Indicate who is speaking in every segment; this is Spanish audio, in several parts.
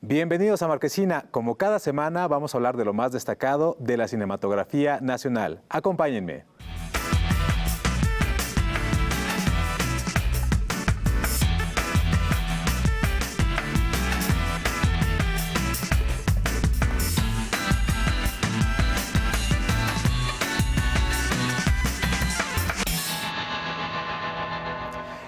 Speaker 1: Bienvenidos a Marquesina. Como cada semana vamos a hablar de lo más destacado de la cinematografía nacional. Acompáñenme.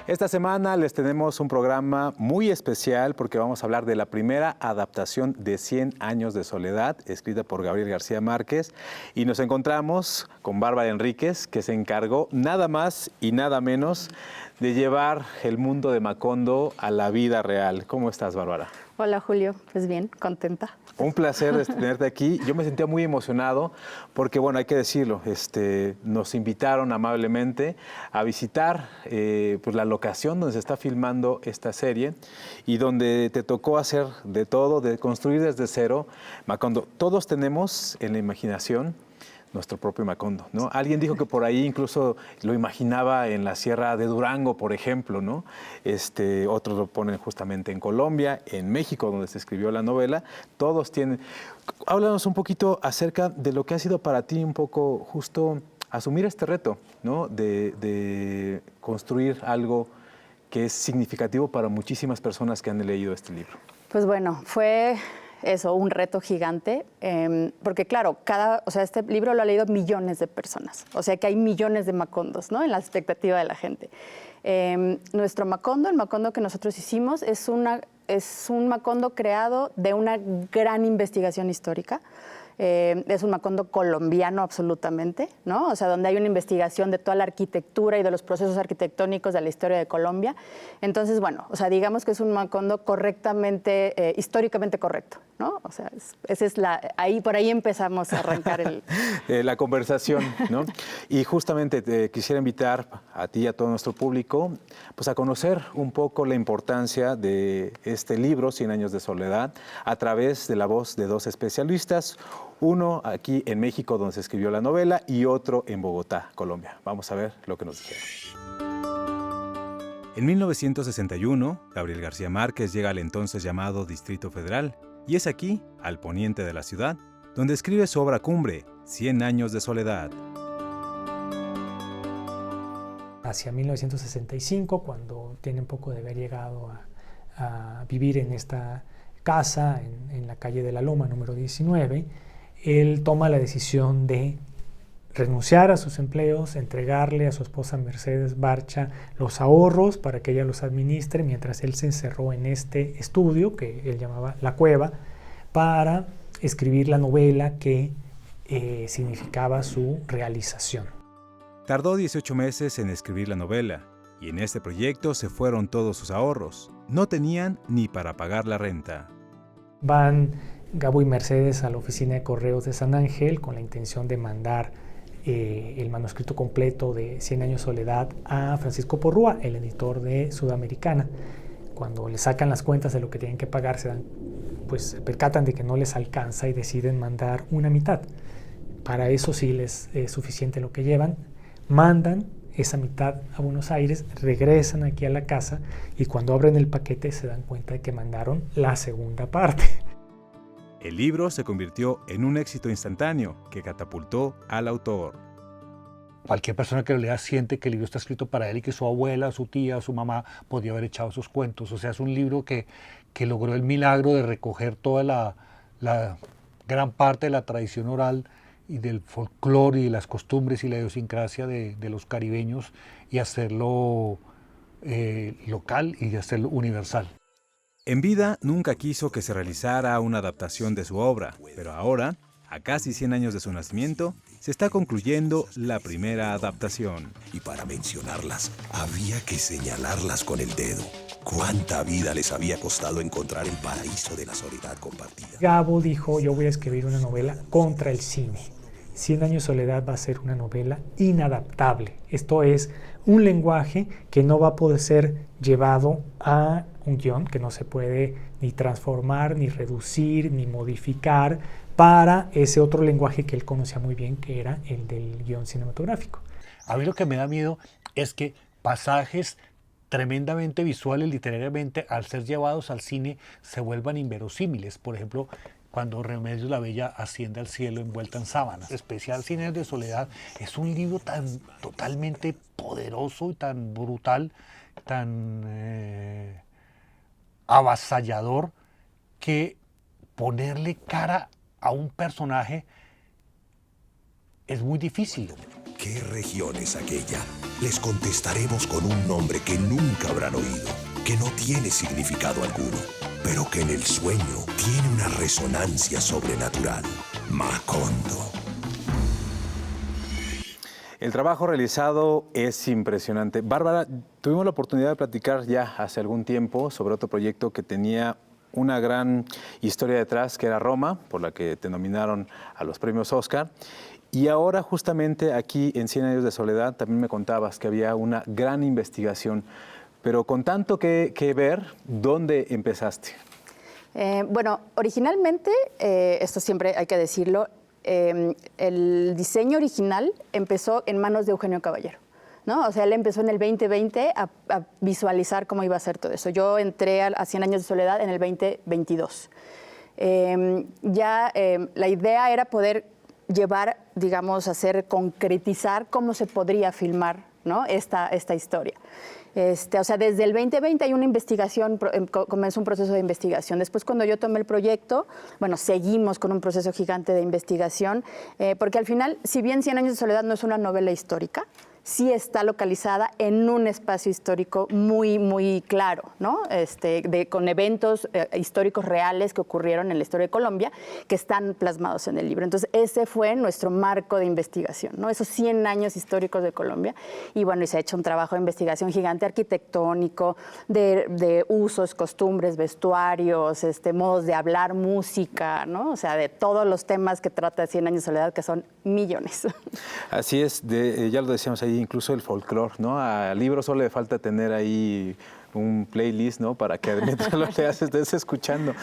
Speaker 1: Esta semana les tenemos un programa muy especial porque vamos a hablar de la primera adaptación de 100 años de soledad, escrita por Gabriel García Márquez. Y nos encontramos con Bárbara Enríquez, que se encargó nada más y nada menos de llevar el mundo de Macondo a la vida real. ¿Cómo estás, Bárbara?
Speaker 2: Hola, Julio. Pues bien, contenta.
Speaker 1: Un placer tenerte aquí. Yo me sentía muy emocionado porque, bueno, hay que decirlo, nos invitaron amablemente a visitar pues la locación donde se está filmando esta serie y donde te tocó hacer de todo, de construir desde cero Macondo. Todos tenemos en la imaginación nuestro propio Macondo, ¿no? Alguien dijo que por ahí incluso lo imaginaba en la Sierra de Durango, por ejemplo, ¿no? Otros lo ponen justamente en Colombia, en México, donde se escribió la novela. Todos tienen... Háblanos un poquito acerca de lo que ha sido para ti un poco justo asumir este reto, ¿no? De construir algo que es significativo para muchísimas personas que han leído este libro.
Speaker 2: Pues bueno, fue... eso, un reto gigante, porque claro, este libro lo ha leído millones de personas, o sea que hay millones de Macondos, ¿no? En la expectativa de la gente. Nuestro Macondo, el Macondo que nosotros hicimos, es un Macondo creado de una gran investigación histórica. Es un Macondo colombiano absolutamente, ¿no? O sea, donde hay una investigación de toda la arquitectura y de los procesos arquitectónicos de la historia de Colombia. Entonces, bueno, o sea, digamos que es un Macondo correctamente, históricamente correcto, ¿no? O sea, por ahí empezamos a arrancar
Speaker 1: la conversación, ¿no? Y justamente te quisiera invitar a ti y a todo nuestro público, pues a conocer un poco la importancia de este libro, 100 años de soledad, a través de la voz de dos especialistas. Uno aquí en México, donde se escribió la novela, y otro en Bogotá, Colombia. Vamos a ver lo que nos dijeron.
Speaker 3: En 1961, Gabriel García Márquez llega al entonces llamado Distrito Federal, y es aquí, al poniente de la ciudad, donde escribe su obra cumbre, 100 años de soledad.
Speaker 4: Hacia 1965, cuando tiene un poco de haber llegado a vivir en esta casa, en la calle de la Loma, número 19, él toma la decisión de renunciar a sus empleos, entregarle a su esposa Mercedes Barcha los ahorros para que ella los administre, mientras él se encerró en este estudio, que él llamaba La Cueva, para escribir la novela que significaba su realización.
Speaker 3: Tardó 18 meses en escribir la novela, y en este proyecto se fueron todos sus ahorros. No tenían ni para pagar la renta.
Speaker 4: Van Gabo y Mercedes a la oficina de correos de San Ángel con la intención de mandar el manuscrito completo de 100 años de soledad a Francisco Porrúa, el editor de Sudamericana. Cuando le sacan las cuentas de lo que tienen que pagar, se percatan de que no les alcanza y deciden mandar una mitad. Para eso sí les es suficiente lo que llevan. Mandan esa mitad a Buenos Aires, regresan aquí a la casa y cuando abren el paquete se dan cuenta de que mandaron la segunda parte.
Speaker 3: El libro se convirtió en un éxito instantáneo que catapultó al autor.
Speaker 5: Cualquier persona que lo lea siente que el libro está escrito para él y que su abuela, su tía, su mamá podía haber echado esos cuentos. O sea, es un libro que logró el milagro de recoger toda la gran parte de la tradición oral y del folclore y de las costumbres y la idiosincrasia de los caribeños y hacerlo local y hacerlo universal.
Speaker 3: En vida nunca quiso que se realizara una adaptación de su obra, pero ahora, a casi 100 años de su nacimiento, se está concluyendo la primera adaptación.
Speaker 6: Y para mencionarlas, había que señalarlas con el dedo. ¿Cuánta vida les había costado encontrar el paraíso de la soledad compartida?
Speaker 4: Gabo dijo, yo voy a escribir una novela contra el cine. 100 años de soledad va a ser una novela inadaptable. Esto es, un lenguaje que no va a poder ser llevado a un guión, que no se puede ni transformar, ni reducir, ni modificar para ese otro lenguaje que él conocía muy bien, que era el del guión cinematográfico.
Speaker 5: A mí lo que me da miedo es que pasajes tremendamente visuales, literariamente, al ser llevados al cine, se vuelvan inverosímiles. Por ejemplo, cuando Remedios la Bella asciende al cielo envuelta en sábanas. Especial Cien años de soledad es un libro tan totalmente poderoso y tan brutal, tan avasallador, que ponerle cara a un personaje es muy difícil.
Speaker 6: ¿Qué región es aquella? Les contestaremos con un nombre que nunca habrán oído, que no tiene significado alguno, pero que en el sueño tiene una resonancia sobrenatural. Macondo.
Speaker 1: El trabajo realizado es impresionante. Bárbara, tuvimos la oportunidad de platicar ya hace algún tiempo sobre otro proyecto que tenía una gran historia detrás, que era Roma, por la que te nominaron a los premios Oscar. Y ahora justamente aquí en 100 años de soledad también me contabas que había una gran investigación, pero con tanto que ver, ¿dónde empezaste?
Speaker 2: Bueno, originalmente, esto siempre hay que decirlo, el diseño original empezó en manos de Eugenio Caballero, ¿no? O sea, él empezó en el 2020 a visualizar cómo iba a ser todo eso. Yo entré a 100 años de soledad en el 2022. La idea era poder llevar, digamos, concretizar cómo se podría filmar, ¿no? esta historia. O sea, desde el 2020 hay una investigación, comenzó un proceso de investigación. Después, cuando yo tomé el proyecto, bueno, seguimos con un proceso gigante de investigación, porque al final, si bien 100 años de soledad no es una novela histórica, sí está localizada en un espacio histórico muy, muy claro, ¿no? Con eventos históricos reales que ocurrieron en la historia de Colombia, que están plasmados en el libro. Entonces, ese fue nuestro marco de investigación, ¿no? Esos 100 años históricos de Colombia. Y bueno, y se ha hecho un trabajo de investigación gigante arquitectónico, de usos, costumbres, vestuarios, modos de hablar, música, ¿no? O sea, de todos los temas que trata 100 años de soledad, que son millones.
Speaker 1: Así es, ya lo decíamos ahí, incluso el folclore, ¿no? Al libro solo le falta tener ahí un playlist, ¿no? Para que mientras lo leas estés escuchando.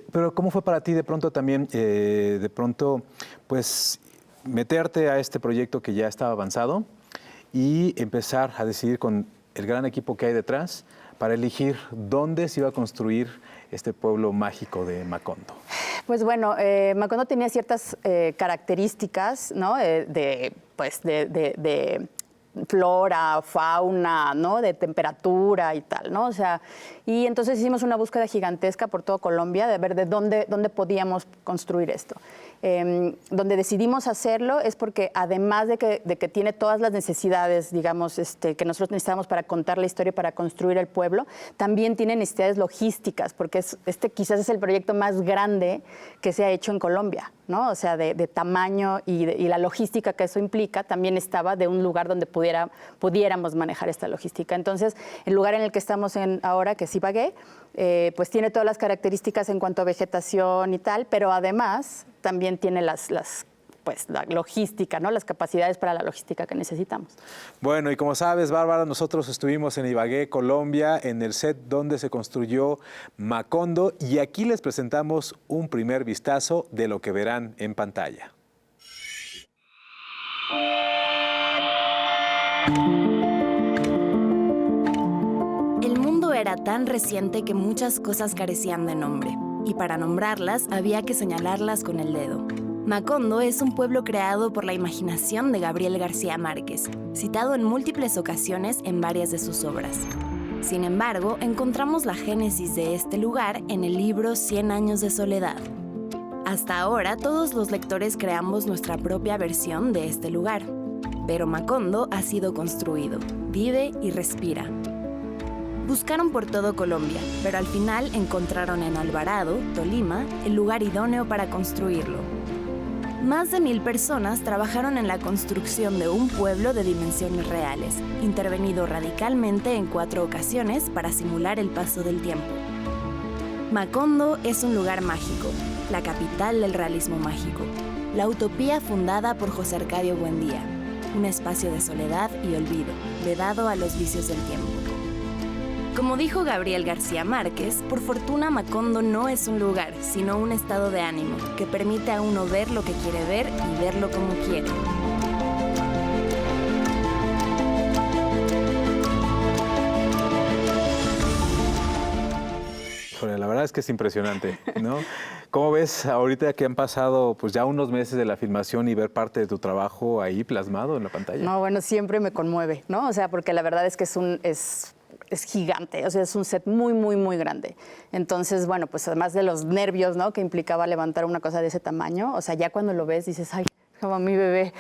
Speaker 1: Pero ¿cómo fue para ti de pronto también, pues, meterte a este proyecto que ya estaba avanzado y empezar a decidir con el gran equipo que hay detrás para elegir dónde se iba a construir este pueblo mágico de Macondo?
Speaker 2: Pues bueno, Macondo tenía ciertas características, ¿no? de flora, fauna, ¿no? De temperatura y tal, ¿no? O sea, y entonces hicimos una búsqueda gigantesca por todo Colombia de ver de dónde podíamos construir esto. Donde decidimos hacerlo es porque además de que tiene todas las necesidades, digamos, que nosotros necesitamos para contar la historia, para construir el pueblo, también tiene necesidades logísticas, porque quizás es el proyecto más grande que se ha hecho en Colombia, ¿no? O sea, de tamaño y la logística que eso implica, también estaba de un lugar donde pudiéramos manejar esta logística. Entonces, el lugar en el que estamos ahora, que es Ibagué, pues tiene todas las características en cuanto a vegetación y tal, pero además también tiene la logística, ¿no? Las capacidades para la logística que necesitamos.
Speaker 1: Bueno, y como sabes, Bárbara, nosotros estuvimos en Ibagué, Colombia, en el set donde se construyó Macondo, y aquí les presentamos un primer vistazo de lo que verán en pantalla.
Speaker 7: El mundo era tan reciente que muchas cosas carecían de nombre, y para nombrarlas había que señalarlas con el dedo. Macondo es un pueblo creado por la imaginación de Gabriel García Márquez, citado en múltiples ocasiones en varias de sus obras. Sin embargo, encontramos la génesis de este lugar en el libro 100 años de soledad. Hasta ahora, todos los lectores creamos nuestra propia versión de este lugar, pero Macondo ha sido construido, vive y respira. Buscaron por todo Colombia, pero al final encontraron en Alvarado, Tolima, el lugar idóneo para construirlo. Más de 1000 personas trabajaron en la construcción de un pueblo de dimensiones reales, intervenido radicalmente en 4 ocasiones para simular el paso del tiempo. Macondo es un lugar mágico, la capital del realismo mágico, la utopía fundada por José Arcadio Buendía, un espacio de soledad y olvido, vedado a los vicios del tiempo. Como dijo Gabriel García Márquez, por fortuna Macondo no es un lugar, sino un estado de ánimo que permite a uno ver lo que quiere ver y verlo como quiere.
Speaker 1: verdad es que es impresionante, ¿no? ¿Cómo ves ahorita que han pasado pues ya unos meses de la filmación y ver parte de tu trabajo ahí plasmado en la pantalla?
Speaker 2: No, bueno, siempre me conmueve, ¿no? O sea, porque la verdad es que es gigante, o sea, es un set muy, muy, muy grande. Entonces, bueno, pues además de los nervios, ¿no?, que implicaba levantar una cosa de ese tamaño, o sea, ya cuando lo ves dices, ay, como mi bebé.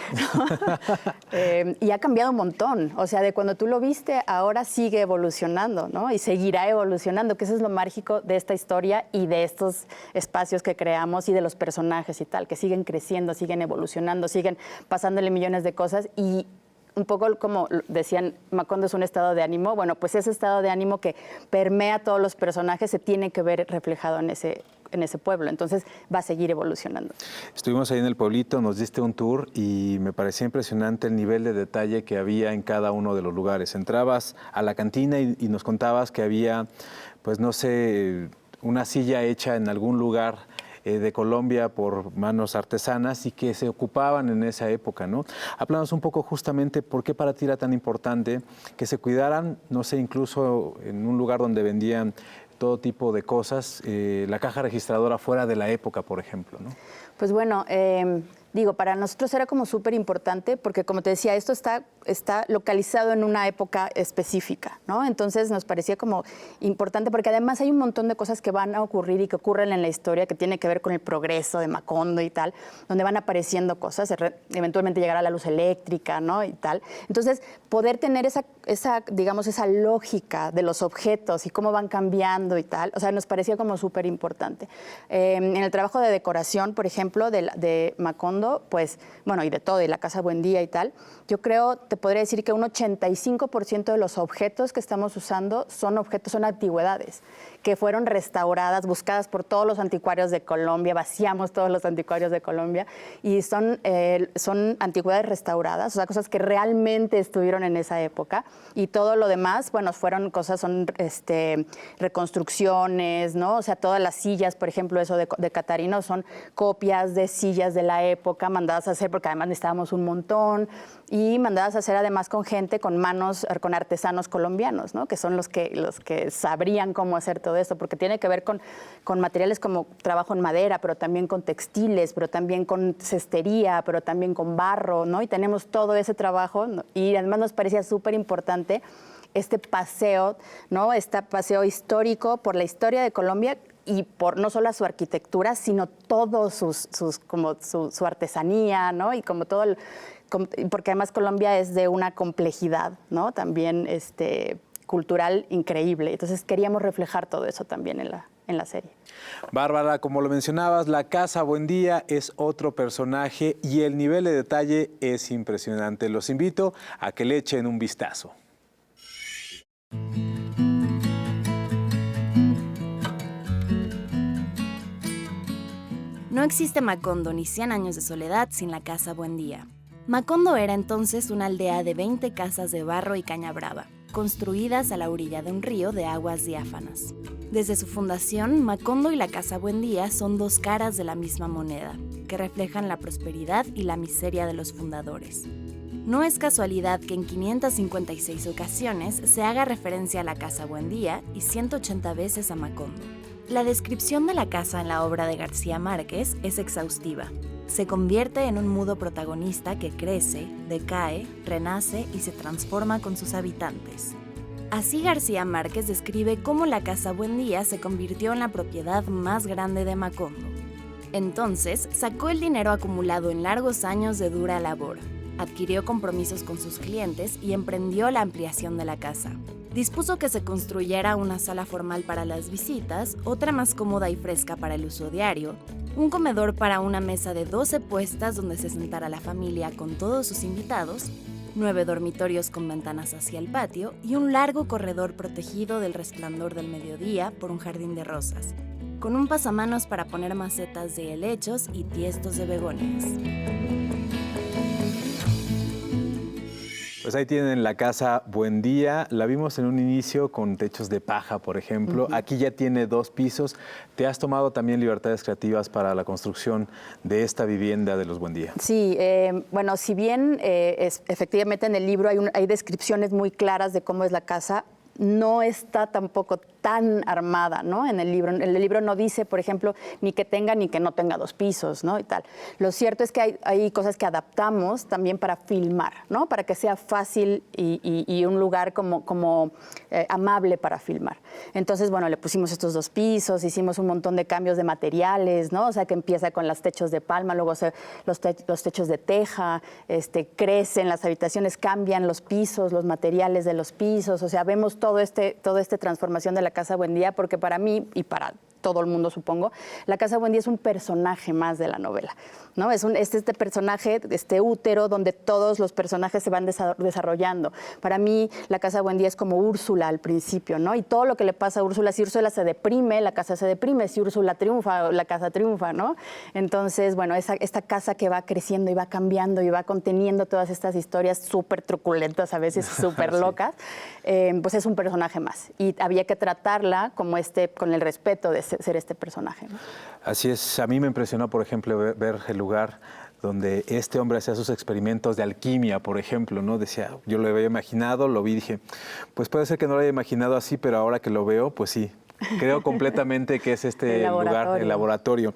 Speaker 2: Y ha cambiado un montón. O sea, de cuando tú lo viste, ahora sigue evolucionando, ¿no? Y seguirá evolucionando, que eso es lo mágico de esta historia y de estos espacios que creamos y de los personajes y tal, que siguen creciendo, siguen evolucionando, siguen pasándole millones de cosas. Y un poco como decían, Macondo es un estado de ánimo. Bueno, pues ese estado de ánimo que permea a todos los personajes se tiene que ver reflejado en ese pueblo. Entonces va a seguir evolucionando.
Speaker 1: Estuvimos ahí en el pueblito, nos diste un tour y me parecía impresionante el nivel de detalle que había en cada uno de los lugares. Entrabas a la cantina y nos contabas que había, pues no sé, una silla hecha en algún lugar de Colombia por manos artesanas y que se ocupaban en esa época, ¿no? Háblanos un poco justamente por qué para ti era tan importante que se cuidaran, no sé, incluso en un lugar donde vendían todo tipo de cosas, la caja registradora fuera de la época, por ejemplo, ¿no?
Speaker 2: Pues bueno, digo, para nosotros era como súper importante porque, como te decía, esto está localizado en una época específica, ¿no? Entonces nos parecía como importante porque además hay un montón de cosas que van a ocurrir y que ocurren en la historia que tiene que ver con el progreso de Macondo y tal, donde van apareciendo cosas, eventualmente llegará la luz eléctrica, ¿no? Y tal. Entonces, poder tener digamos, esa lógica de los objetos y cómo van cambiando y tal, o sea, nos parecía como súper importante. En el trabajo de decoración, por ejemplo, de Macondo, pues, bueno, y de todo, y la Casa Buendía y tal, yo creo, te podría decir que un 85% de los objetos que estamos usando son antigüedades, que fueron restauradas, buscadas por todos los anticuarios de Colombia, vaciamos todos los anticuarios de Colombia, y son antigüedades restauradas, o sea, cosas que realmente estuvieron en esa época, y todo lo demás, bueno, son reconstrucciones, ¿no? O sea, todas las sillas, por ejemplo, eso de Catarino, son copias de sillas de la época, mandadas a hacer, porque además necesitábamos un montón, y mandadas a hacer además con gente, con artesanos colombianos, ¿no? Que son los que sabrían cómo hacer todo esto, porque tiene que ver con materiales como trabajo en madera, pero también con textiles, pero también con cestería, pero también con barro, ¿no? Y tenemos todo ese trabajo, ¿no? Y además nos parecía súper importante este paseo, ¿no? Este paseo histórico por la historia de Colombia y por no solo su arquitectura, sino todo su artesanía, ¿no? Y como todo porque además Colombia es de una complejidad, ¿no? También cultural increíble. Entonces queríamos reflejar todo eso también en la serie.
Speaker 1: Bárbara, como lo mencionabas, la Casa Buendía es otro personaje y el nivel de detalle es impresionante. Los invito a que le echen un vistazo.
Speaker 7: No existe Macondo ni 100 años de soledad sin la Casa Buendía. Macondo era entonces una aldea de 20 casas de barro y caña brava, construidas a la orilla de un río de aguas diáfanas. Desde su fundación, Macondo y la Casa Buendía son dos caras de la misma moneda, que reflejan la prosperidad y la miseria de los fundadores. No es casualidad que en 556 ocasiones se haga referencia a la Casa Buendía y 180 veces a Macondo. La descripción de la casa en la obra de García Márquez es exhaustiva. Se convierte en un mudo protagonista que crece, decae, renace y se transforma con sus habitantes. Así García Márquez describe cómo la Casa Buendía se convirtió en la propiedad más grande de Macondo. Entonces, sacó el dinero acumulado en largos años de dura labor, adquirió compromisos con sus clientes y emprendió la ampliación de la casa. Dispuso que se construyera una sala formal para las visitas, otra más cómoda y fresca para el uso diario, un comedor para una mesa de 12 puestas donde se sentara la familia con todos sus invitados, 9 dormitorios con ventanas hacia el patio y un largo corredor protegido del resplandor del mediodía por un jardín de rosas, con un pasamanos para poner macetas de helechos y tiestos de begonias.
Speaker 1: Pues ahí tienen la Casa Buendía. La vimos en un inicio con techos de paja, por ejemplo. Aquí ya tiene 2 pisos. ¿Te has tomado también libertades creativas para la construcción de esta vivienda de los Buendía?
Speaker 2: Sí, bueno, si bien efectivamente en el libro hay descripciones muy claras de cómo es la casa, no está tampoco tan armada, ¿no? En el libro no dice, por ejemplo, ni que tenga ni que no tenga 2 pisos, ¿no? Y tal. Lo cierto es que hay cosas que adaptamos también para filmar, ¿no? Para que sea fácil y un lugar como amable para filmar. Entonces, bueno, le pusimos estos 2 pisos, hicimos un montón de cambios de materiales, ¿no? O sea, que empieza con los techos de palma, luego los techos de teja, crecen las habitaciones, cambian los pisos, los materiales de los pisos, o sea, vemos toda esta transformación de la Casa Buendía, porque para mí y para todo el mundo, supongo, la Casa Buendía es un personaje más de la novela, ¿no? Es este personaje, este útero, donde todos los personajes se van desarrollando. Para mí, la Casa Buendía es como Úrsula al principio, ¿no? Y todo lo que le pasa a Úrsula, si Úrsula se deprime, la casa se deprime, si Úrsula triunfa, la casa triunfa, ¿no? Entonces, bueno, esta casa que va creciendo y va cambiando y va conteniendo todas estas historias súper truculentas, a veces súper locas, pues es un personaje más. Y había que tratarla como con el respeto de ser este personaje, ¿no?
Speaker 1: Así es, a mí me impresionó, por ejemplo, ver el lugar donde este hombre hacía sus experimentos de alquimia, por ejemplo, ¿no? Decía, yo lo había imaginado, lo vi y dije, pues puede ser que no lo haya imaginado así, pero ahora que lo veo, pues sí, creo completamente que es lugar, el laboratorio.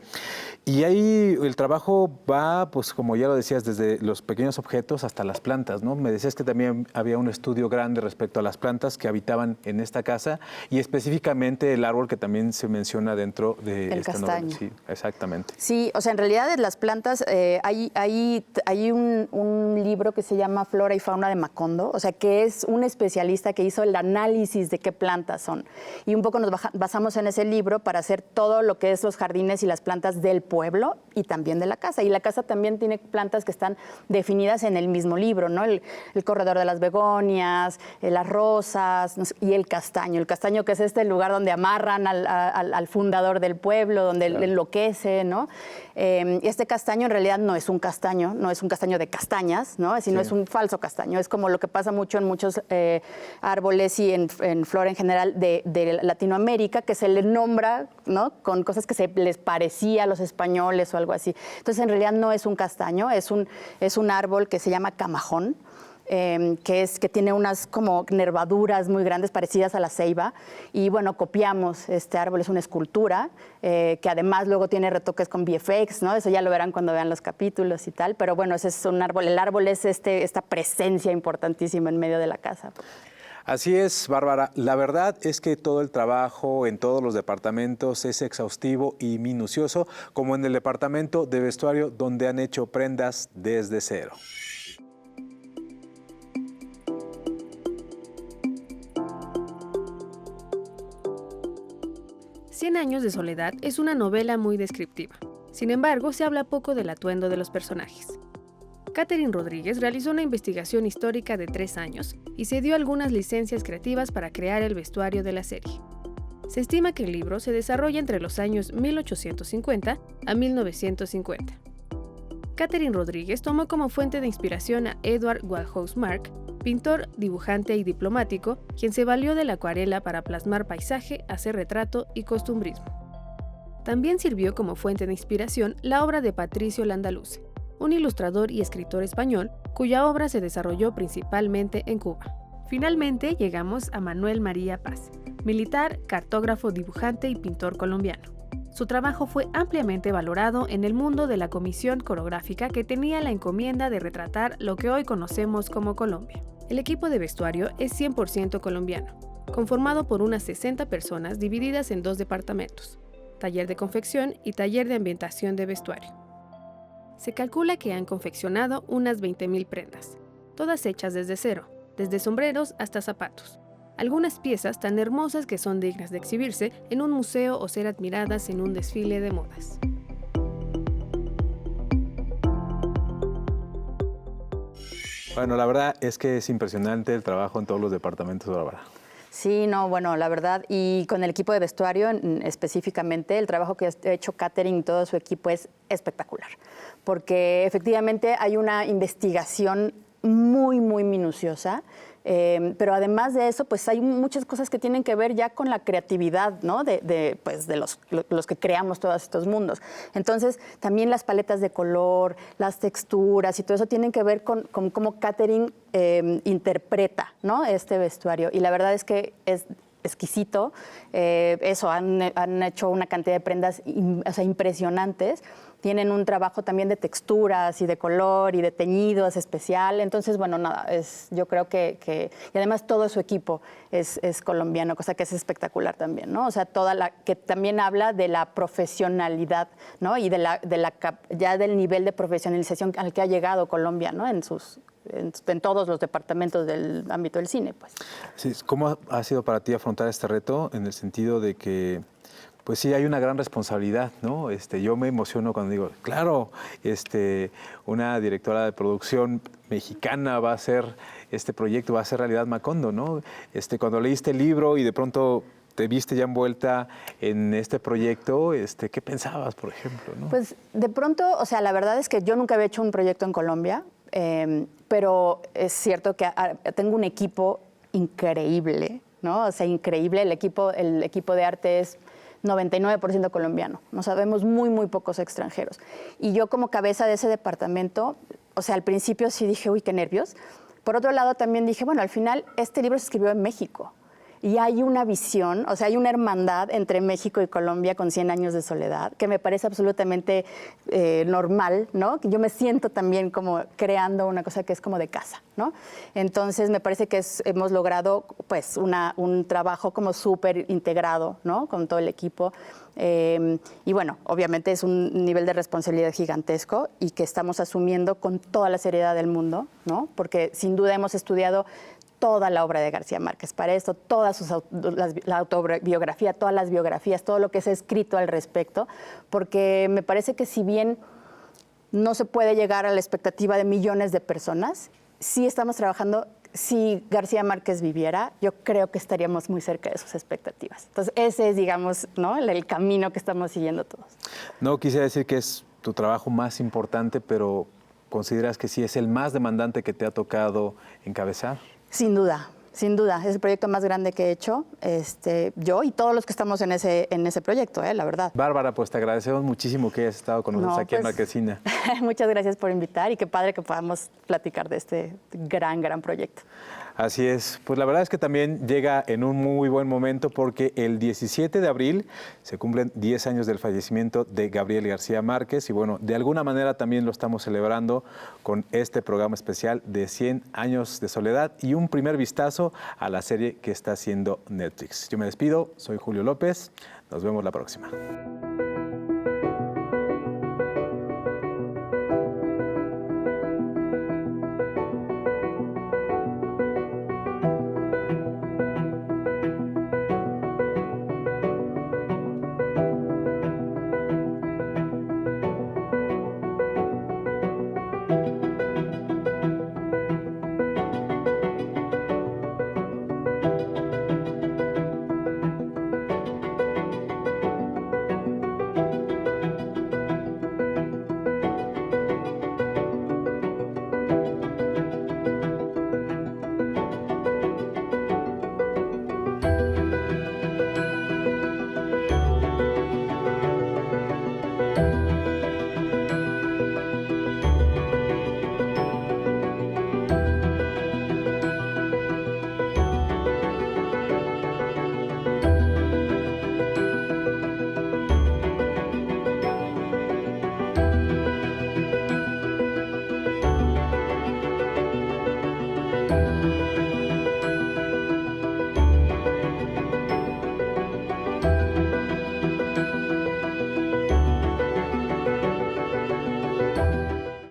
Speaker 1: Y ahí el trabajo va, pues como ya lo decías, desde los pequeños objetos hasta las plantas, ¿no? Me decías que también había un estudio grande respecto a las plantas que habitaban en esta casa y específicamente el árbol que también se menciona dentro de esta
Speaker 2: castaño.
Speaker 1: novela. Sí, exactamente.
Speaker 2: Sí, o sea, en realidad de las plantas hay un libro que se llama Flora y Fauna de Macondo, o sea, que es un especialista que hizo el análisis de qué plantas son. Y un poco nos basamos en ese libro para hacer todo lo que es los jardines y las plantas del pueblo y también de la casa. Y la casa también tiene plantas que están definidas en el mismo libro, ¿no? El corredor de las begonias, las rosas, no sé, y el castaño. El castaño, que es este lugar donde amarran al fundador del pueblo, donde él enloquece, ¿no? Este castaño en realidad no es un castaño de castañas, ¿no? Sino es un falso castaño. Es como lo que pasa mucho en muchos árboles y en flora en general de Latinoamérica, que se le nombra, ¿no? Con cosas que se les parecía a los españoles o algo así. Entonces, en realidad no es un castaño, es un árbol que se llama camajón, que tiene unas como nervaduras muy grandes parecidas a la ceiba. Y bueno, copiamos este árbol, es una escultura, que además luego tiene retoques con VFX, ¿no? Eso ya lo verán cuando vean los capítulos y tal. Pero bueno, ese es un árbol. El árbol es esta presencia importantísima en medio de la casa.
Speaker 1: Así es, Bárbara. La verdad es que todo el trabajo en todos los departamentos es exhaustivo y minucioso, como en el departamento de vestuario, donde han hecho prendas desde cero.
Speaker 8: Cien años de soledad es una novela muy descriptiva. Sin embargo, se habla poco del atuendo de los personajes. Catherine Rodríguez realizó una investigación histórica de 3 años y se dio algunas licencias creativas para crear el vestuario de la serie. Se estima que el libro se desarrolla entre los años 1850 a 1950. Catherine Rodríguez tomó como fuente de inspiración a Edward Walhouse Mark, pintor, dibujante y diplomático, quien se valió de la acuarela para plasmar paisaje, hacer retrato y costumbrismo. También sirvió como fuente de inspiración la obra de Patricio Landaluce, un ilustrador y escritor español cuya obra se desarrolló principalmente en Cuba. Finalmente llegamos a Manuel María Paz, militar, cartógrafo, dibujante y pintor colombiano. Su trabajo fue ampliamente valorado en el mundo de la comisión coreográfica que tenía la encomienda de retratar lo que hoy conocemos como Colombia. El equipo de vestuario es 100% colombiano, conformado por unas 60 personas divididas en 2 departamentos, taller de confección y taller de ambientación de vestuario. Se calcula que han confeccionado unas 20.000 prendas, todas hechas desde cero, desde sombreros hasta zapatos. Algunas piezas tan hermosas que son dignas de exhibirse en un museo o ser admiradas en un desfile de modas.
Speaker 1: Bueno, la verdad es que es impresionante el trabajo en todos los departamentos, Bárbara.
Speaker 2: Sí, no, bueno, la verdad, y con el equipo de vestuario específicamente, el trabajo que ha hecho Catherine y todo su equipo es espectacular, porque efectivamente hay una investigación muy, muy minuciosa, pero además de eso, pues hay muchas cosas que tienen que ver ya con la creatividad, ¿no? de los que creamos todos estos mundos. Entonces, también las paletas de color, las texturas y todo eso tienen que ver con cómo Catherine interpreta, ¿no? Este vestuario. Y la verdad es que es exquisito. Han hecho una cantidad de prendas impresionantes. Tienen un trabajo también de texturas y de color y de teñidos especial. Entonces, bueno, nada, yo creo que y además todo su equipo es colombiano, cosa que es espectacular también, ¿no? O sea, que también habla de la profesionalidad, ¿no? Y ya del nivel de profesionalización al que ha llegado Colombia, ¿no? En todos los departamentos del ámbito del cine, pues.
Speaker 1: Sí, ¿cómo ha sido para ti afrontar este reto en el sentido de que pues sí, hay una gran responsabilidad, ¿no? Yo me emociono cuando digo, claro, una directora de producción mexicana va a hacer este proyecto, va a hacer realidad Macondo, ¿no? Cuando leíste el libro y de pronto te viste ya envuelta en este proyecto, ¿qué pensabas, por ejemplo, ¿no?
Speaker 2: Pues de pronto, o sea, la verdad es que yo nunca había hecho un proyecto en Colombia, pero es cierto que tengo un equipo increíble, ¿no? O sea, increíble. El equipo de arte es 99% colombiano. No sabemos muy pocos extranjeros. Y yo como cabeza de ese departamento, o sea, al principio sí dije, uy, qué nervios. Por otro lado también dije, bueno, al final este libro se escribió en México. Y hay una visión, o sea, hay una hermandad entre México y Colombia con 100 años de soledad, que me parece absolutamente normal, ¿no? Yo me siento también como creando una cosa que es como de casa, ¿no? Entonces, me parece que hemos logrado, pues, un trabajo como súper integrado, ¿no? Con todo el equipo. Y bueno, obviamente es un nivel de responsabilidad gigantesco y que estamos asumiendo con toda la seriedad del mundo, ¿no? Porque sin duda hemos estudiado toda la obra de García Márquez. Para esto, la autobiografía, todas las biografías, todo lo que se ha escrito al respecto, porque me parece que si bien no se puede llegar a la expectativa de millones de personas, sí estamos trabajando. Si García Márquez viviera, yo creo que estaríamos muy cerca de sus expectativas. Entonces, ese es, digamos, ¿no? el camino que estamos siguiendo todos. No
Speaker 1: quisiera decir que es tu trabajo más importante, pero ¿consideras que sí es el más demandante que te ha tocado encabezar? Sin duda, es el proyecto más grande que he hecho, yo y todos los que estamos en ese proyecto, la verdad. Bárbara, pues te agradecemos muchísimo que hayas estado con nosotros aquí en Marquesina. Muchas gracias por invitar y qué padre que podamos platicar de este gran proyecto. Así es, pues la verdad es que también llega en un muy buen momento porque el 17 de abril se cumplen 10 años del fallecimiento de Gabriel García Márquez y bueno, de alguna manera también lo estamos celebrando con este programa especial de 100 años de soledad y un primer vistazo a la serie que está haciendo Netflix. Yo me despido, soy Julio López, nos vemos la próxima.